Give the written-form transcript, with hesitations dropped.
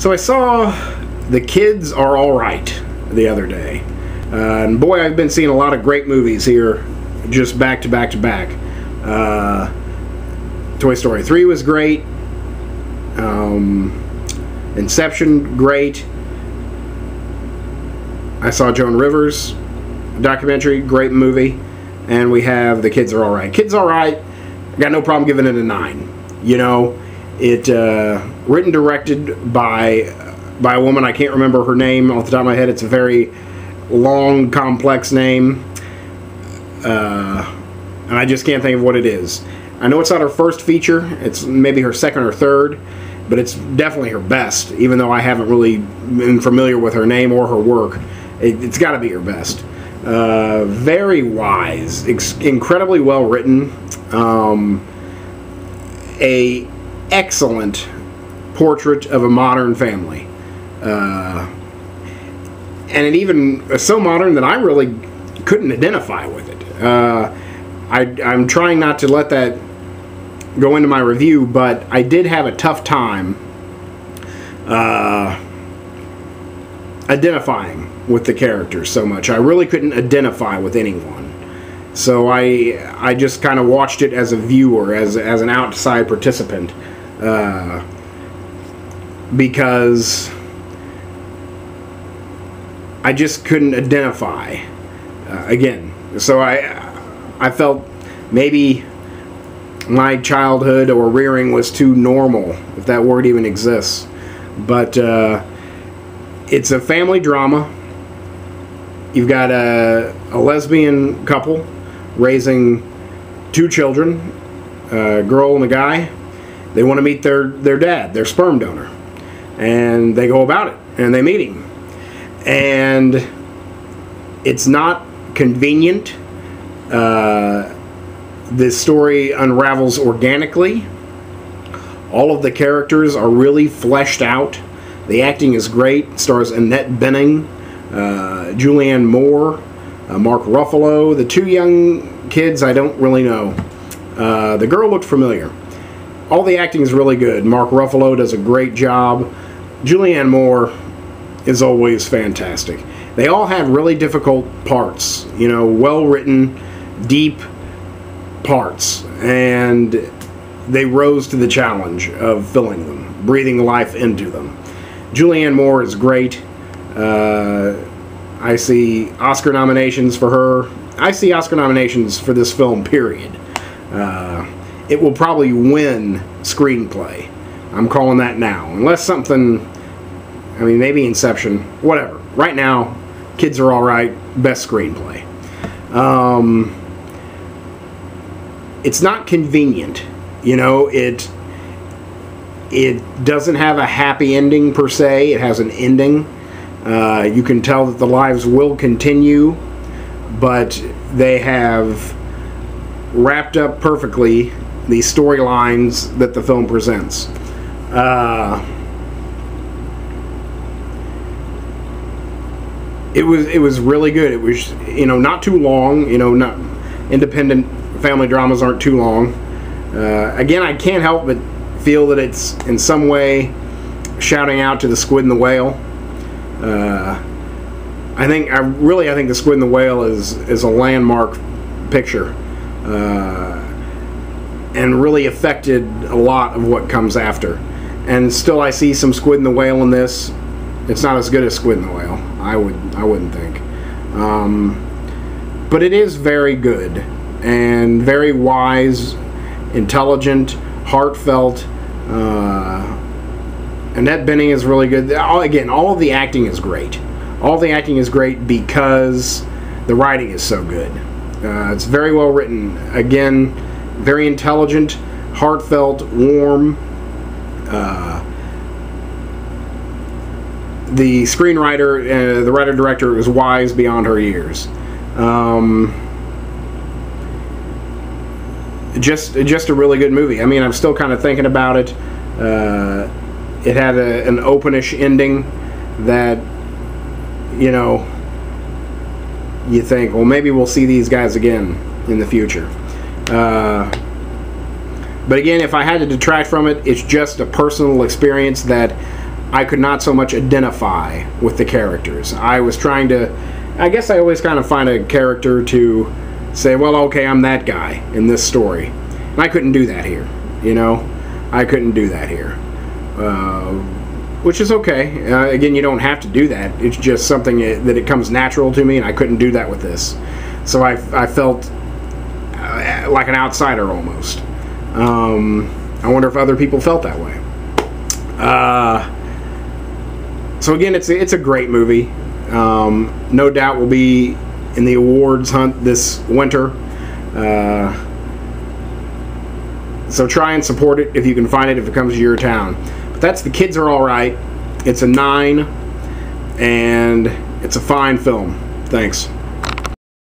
So I saw The Kids Are Alright the other day. And boy, I've been seeing a lot of great movies here, just back to back to back. Toy Story 3 was great. Inception, great. I saw Joan Rivers documentary, great movie. And we have The Kids Are Alright. Kids Alright, got no problem giving it a 9. You know, it written, directed by a woman, I can't remember her name off the top of my head. It's a very long, complex name. And I just can't think of what it is. I know it's not her first feature. It's maybe her second or third. But it's definitely her best, even though I haven't really been familiar with her name or her work. It's got to be her best. Very wise, incredibly well written. A excellent portrait of a modern family. And it even so modern that I really couldn't identify with it. I'm trying not to let that go into my review, but I did have a tough time identifying with the characters so much. I really couldn't identify with anyone. So I just kind of watched it as a viewer, as an outside participant, because I just couldn't identify again. So I felt maybe my childhood or rearing was too normal, if that word even exists. But it's a family drama. You've got a lesbian couple raising 2 children, a girl and a guy. They want to meet their dad, their sperm donor. And they go about it, and they meet him. And it's not convenient. This story unravels organically. All of the characters are really fleshed out. The acting is great. It stars Annette Bening, Julianne Moore, Mark Ruffalo. The 2 young kids, I don't really know. The girl looked familiar. All the acting is really good. Mark Ruffalo does a great job. Julianne Moore is always fantastic. They all have really difficult parts. You know, well-written, deep parts, and they rose to the challenge of filling them, breathing life into them. Julianne Moore is great. I see Oscar nominations for her. I see Oscar nominations for this film, period. It will probably win screenplay. I'm calling that now. Unless something, I mean, maybe Inception, whatever. Right now, Kids Are Alright, best screenplay. It's not convenient, you know. It doesn't have a happy ending per se. It has an ending. You can tell that the lives will continue, but they have wrapped up perfectly the storylines that the film presents. It was really good. It was, you know, not too long. You know, not independent family dramas aren't too long. Again, I can't help but feel that it's in some way shouting out to The Squid and the Whale. I think The Squid and the Whale is a landmark picture, and really affected a lot of what comes after. And still, I see some Squid and the Whale in this. It's not as good as Squid and the Whale, I wouldn't think, but it is very good and very wise, intelligent, heartfelt. Annette Bening is really good. Again, all of the acting is great. All the acting is great because the writing is so good. It's very well written. Again, very intelligent, heartfelt, warm. The screenwriter, the writer-director, was wise beyond her years. Just a really good movie. I mean, I'm still kind of thinking about it. It had an open-ish ending that, you know, you think, well, maybe we'll see these guys again in the future. But again, if I had to detract from it, it's just a personal experience that I could not so much identify with the characters. I was trying to, I guess I always kind of find a character to say, well, okay, I'm that guy in this story. And I couldn't do that here, you know? I couldn't do that here. Which is okay. Again, you don't have to do that. It's just something that it comes natural to me, and I couldn't do that with this. So I felt like an outsider almost. I wonder if other people felt that way. So again, it's a great movie. No doubt will be in the awards hunt this winter. So try and support it if you can find it, if it comes to your town. But that's The Kids Are Alright. It's a 9, and it's a fine film. Thanks.